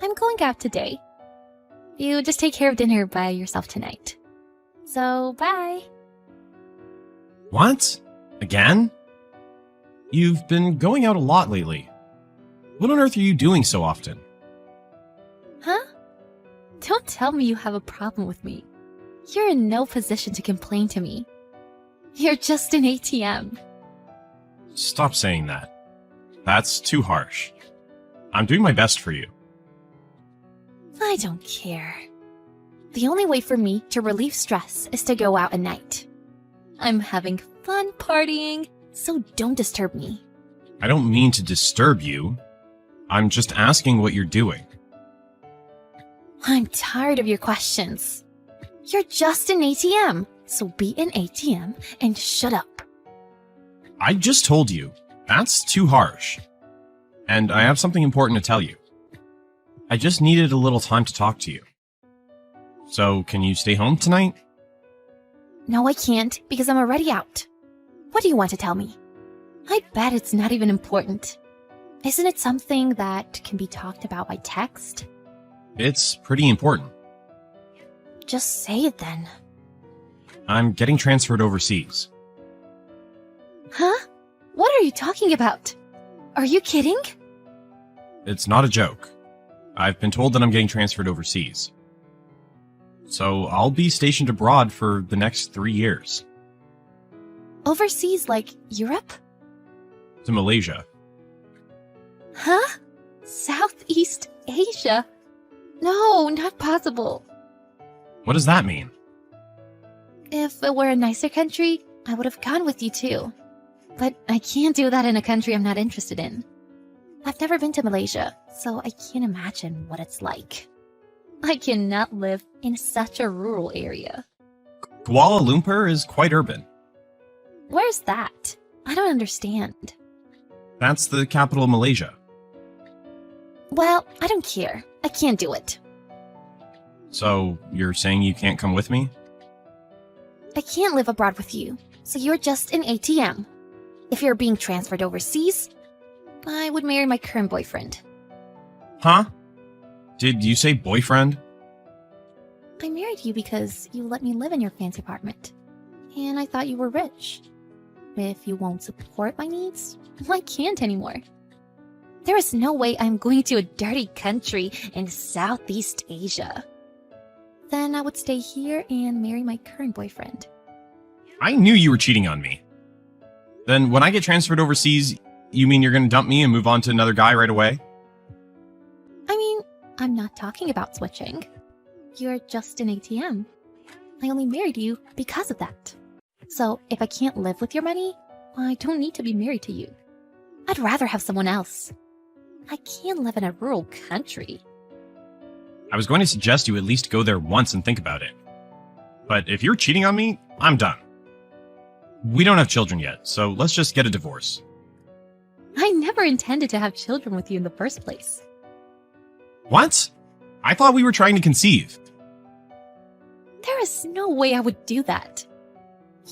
I'm going out today. You just take care of dinner by yourself tonight. So, bye. What? Again? You've been going out a lot lately. What on earth are you doing so often? Huh? Don't tell me you have a problem with me. You're in no position to complain to me. You're just an ATM. Stop saying that. That's too harsh. I'm doing my best for you. I don't care. The only way for me to relieve stress is to go out at night. I'm having fun partying, so don't disturb me. I don't mean to disturb you. I'm just asking what you're doing. I'm tired of your questions. You're just an ATM, so be an ATM and shut up. I just told you. That's too harsh. And I have something important to tell you. I just needed a little time to talk to you. So, can you stay home tonight? No, I can't, because I'm already out. What do you want to tell me? I bet it's not even important. Isn't it something that can be talked about by text? It's pretty important. Just say it then. I'm getting transferred overseas. Huh? What are you talking about? Are you kidding? It's not a joke. I've been told that I'm getting transferred overseas. So I'll be stationed abroad for the next 3 years. Overseas, like Europe? To Malaysia. Huh? Southeast Asia? No, not possible. What does that mean? If it were a nicer country, I would have gone with you too. But I can't do that in a country I'm not interested in. I've never been to Malaysia, so I can't imagine what it's like. I cannot live in such a rural area. Kuala Lumpur is quite urban. Where's that? I don't understand. That's the capital of Malaysia. Well, I don't care. I can't do it. So, you're saying you can't come with me? I can't live abroad with you, so you're just an ATM. If you're being transferred overseas, I would marry my current boyfriend. Huh? Did you say boyfriend? I married you because you let me live in your fancy apartment. And I thought you were rich. If you won't support my needs, I can't anymore. There is no way I'm going to a dirty country in Southeast Asia. Then I would stay here and marry my current boyfriend. I knew you were cheating on me. Then when I get transferred overseas, you mean you're gonna dump me and move on to another guy right away? I mean, I'm not talking about switching. You're just an ATM. I only married you because of that. So if I can't live with your money, I don't need to be married to you. I'd rather have someone else. I can't live in a rural country. I was going to suggest you at least go there once and think about it. But if you're cheating on me, I'm done. We don't have children yet, so let's just get a divorce. I never intended to have children with you in the first place. What? I thought we were trying to conceive. There is no way I would do that.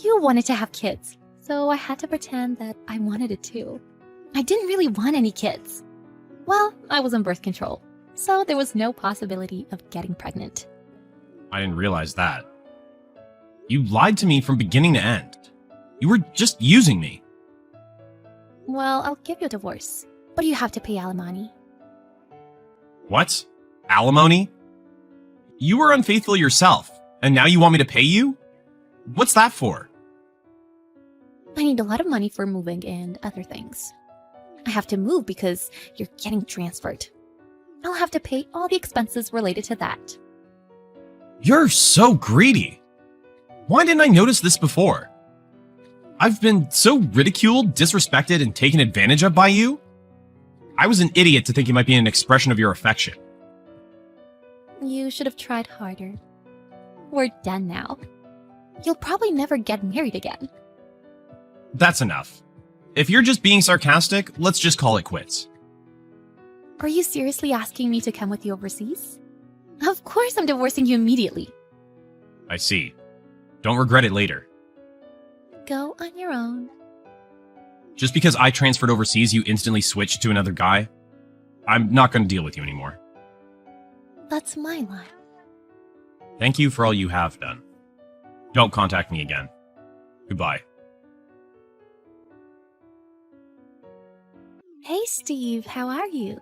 You wanted to have kids, so I had to pretend that I wanted it too. I didn't really want any kids. Well, I was on birth control, so there was no possibility of getting pregnant. I didn't realize that. You lied to me from beginning to end. You were just using me. Well, I'll give you a divorce, but you have to pay alimony. What? Alimony? You were unfaithful yourself, and now you want me to pay you? What's that for? I need a lot of money for moving and other things. I have to move because you're getting transferred. I'll have to pay all the expenses related to that. You're so greedy. Why didn't I notice this before? I've been so ridiculed, disrespected, and taken advantage of by you. I was an idiot to think it might be an expression of your affection. You should have tried harder. We're done now. You'll probably never get married again. That's enough. If you're just being sarcastic, let's just call it quits. Are you seriously asking me to come with you overseas? Of course I'm divorcing you immediately. I see. Don't regret it later. Go on your own. Just because I transferred overseas, you instantly switched to another guy? I'm not going to deal with you anymore. That's my line. Thank you for all you have done. Don't contact me again. Goodbye. Hey, Steve, how are you?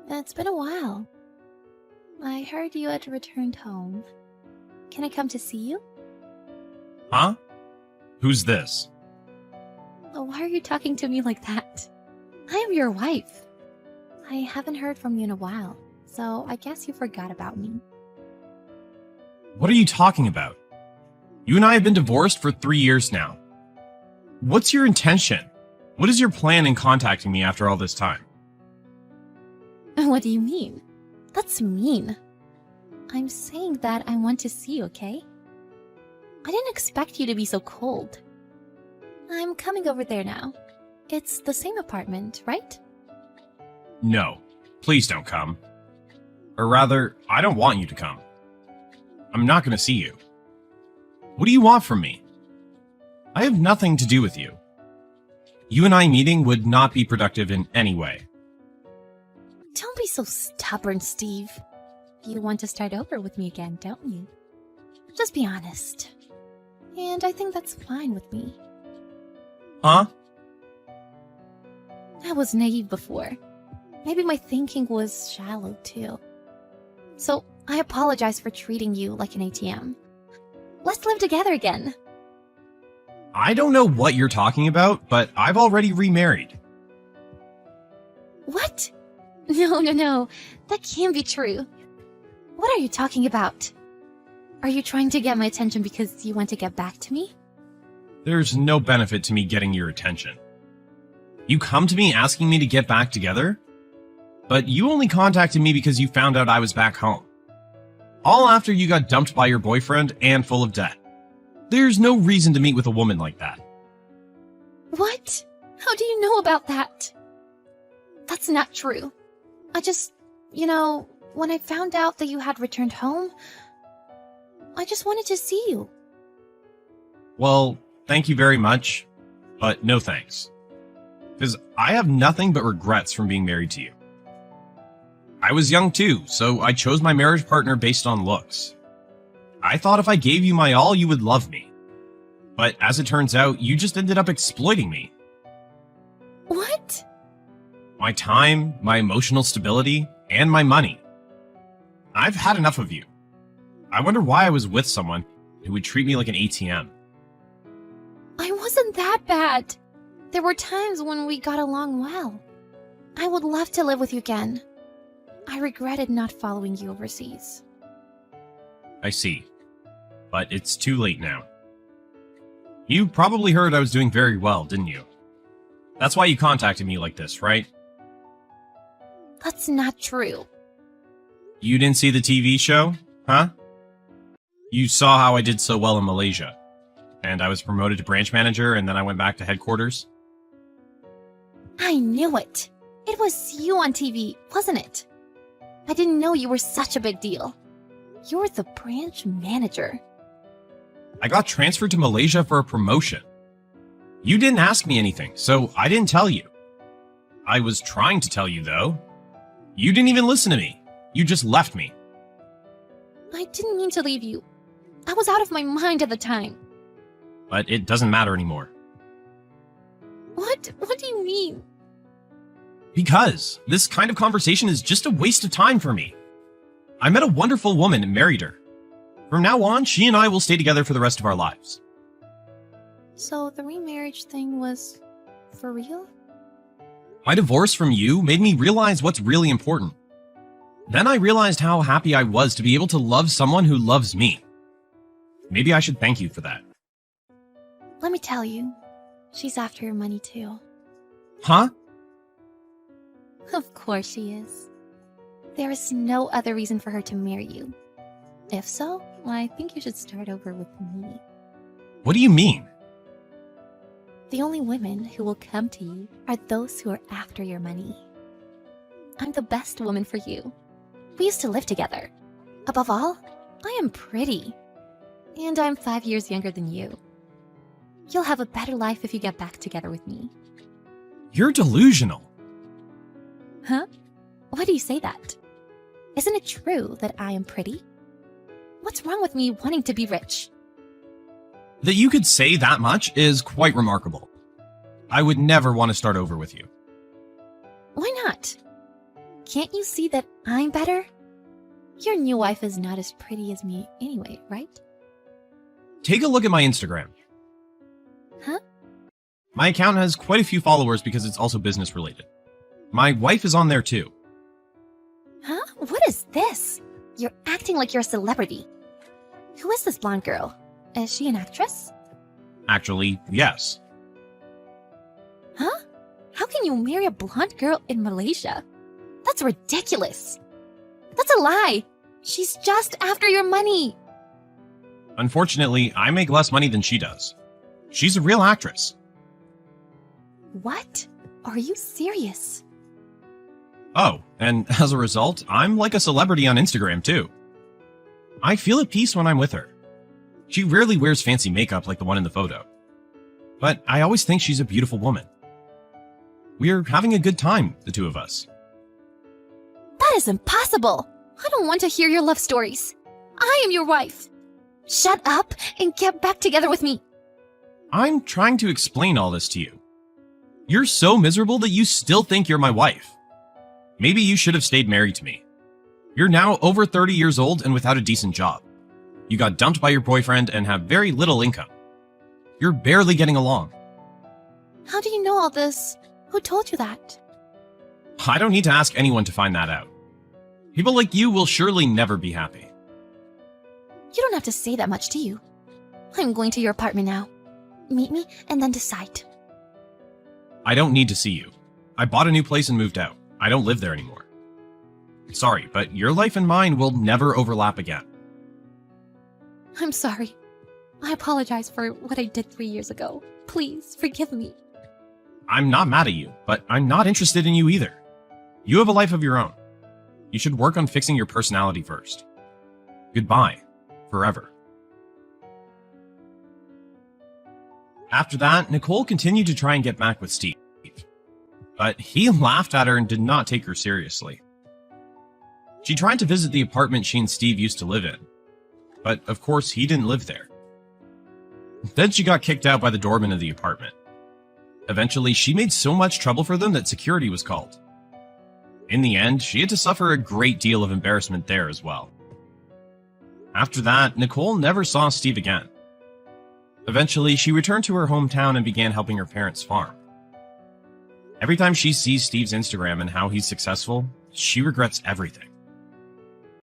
It's been a while. I heard you had returned home. Can I come to see you? Huh? Who's this? Oh, why are you talking to me like that? I am your wife. I haven't heard from you in a while, so I guess you forgot about me. What are you talking about? You and I have been divorced for 3 years now. What's your intention? What is your plan in contacting me after all this time? What do you mean? That's mean. I'm saying that I want to see you, okay? I didn't expect you to be so cold. I'm coming over there now. It's the same apartment, right? No, please don't come. Or rather, I don't want you to come. I'm not going to see you. What do you want from me? I have nothing to do with you. You and I meeting would not be productive in any way. Don't be so stubborn, Steve. You want to start over with me again, don't you? Just be honest. And I think that's fine with me. Huh? I was naive before. Maybe my thinking was shallow too. So I apologize for treating you like an ATM. Let's live together again. I don't know what you're talking about, but I've already remarried. What? No. That can't be true. What are you talking about? Are you trying to get my attention because you want to get back to me? There's no benefit to me getting your attention. You come to me asking me to get back together? But you only contacted me because you found out I was back home. All after you got dumped by your boyfriend and full of debt. There's no reason to meet with a woman like that. What? How do you know about that? That's not true. When I found out that you had returned home, I just wanted to see you. Well, thank you very much, but no thanks. Because I have nothing but regrets from being married to you. I was young too, so I chose my marriage partner based on looks. I thought if I gave you my all, you would love me. But as it turns out, you just ended up exploiting me. What? My time, my emotional stability, and my money. I've had enough of you. I wonder why I was with someone who would treat me like an ATM. I wasn't that bad. There were times when we got along well. I would love to live with you again. I regretted not following you overseas. I see. But it's too late now. You probably heard I was doing very well, didn't you? That's why you contacted me like this, right? That's not true. You didn't see the TV show, huh? You saw how I did so well in Malaysia. And I was promoted to branch manager, and then I went back to headquarters. I knew it. It was you on TV, wasn't it? I didn't know you were such a big deal. You're the branch manager. I got transferred to Malaysia for a promotion. You didn't ask me anything, so I didn't tell you. I was trying to tell you, though. You didn't even listen to me. You just left me. I didn't mean to leave you. I was out of my mind at the time. But it doesn't matter anymore. What? What do you mean? Because this kind of conversation is just a waste of time for me. I met a wonderful woman and married her. From now on, she and I will stay together for the rest of our lives. So the remarriage thing was for real? My divorce from you made me realize what's really important. Then I realized how happy I was to be able to love someone who loves me. Maybe I should thank you for that. Let me tell you, she's after your money too. Huh? Of course she is. There is no other reason for her to marry you. If so, I think you should start over with me. What do you mean? The only women who will come to you are those who are after your money. I'm the best woman for you. We used to live together. Above all, I am pretty. And I'm 5 years younger than you. You'll have a better life if you get back together with me. You're delusional. Huh? Why do you say that? Isn't it true that I am pretty? What's wrong with me wanting to be rich? That you could say that much is quite remarkable. I would never want to start over with you. Why not? Can't you see that I'm better? Your new wife is not as pretty as me anyway, right? Take a look at my Instagram. Huh? My account has quite a few followers because it's also business related. My wife is on there too. Huh? What is this? You're acting like you're a celebrity. Who is this blonde girl? Is she an actress? Actually, yes. Huh? How can you marry a blonde girl in Malaysia? That's ridiculous. That's a lie. She's just after your money. Unfortunately, I make less money than she does. She's a real actress. What? Are you serious? Oh, and as a result, I'm like a celebrity on Instagram too. I feel at peace when I'm with her. She rarely wears fancy makeup like the one in the photo. But I always think she's a beautiful woman. We're having a good time, the two of us. That is impossible. I don't want to hear your love stories. I am your wife. Shut up and get back together with me. I'm trying to explain all this to you. You're so miserable that you still think you're my wife. Maybe you should have stayed married to me. You're now over 30 years old and without a decent job. You got dumped by your boyfriend and have very little income. You're barely getting along. How do you know all this? Who told you that? I don't need to ask anyone to find that out. People like you will surely never be happy. You don't have to say that much, do you? I'm going to your apartment now. Meet me and then decide. I don't need to see you. I bought a new place and moved out. I don't live there anymore. Sorry, but your life and mine will never overlap again. I'm sorry. I apologize for what I did 3 years ago. Please, forgive me. I'm not mad at you, but I'm not interested in you either. You have a life of your own. You should work on fixing your personality first. Goodbye. Forever. After that, Nicole continued to try and get back with Steve. But he laughed at her and did not take her seriously. She tried to visit the apartment she and Steve used to live in. But of course, he didn't live there. Then she got kicked out by the doorman of the apartment. Eventually, she made so much trouble for them that security was called. In the end, she had to suffer a great deal of embarrassment there as well. After that, Nicole never saw Steve again. Eventually, she returned to her hometown and began helping her parents farm. Every time she sees Steve's Instagram and how he's successful, she regrets everything.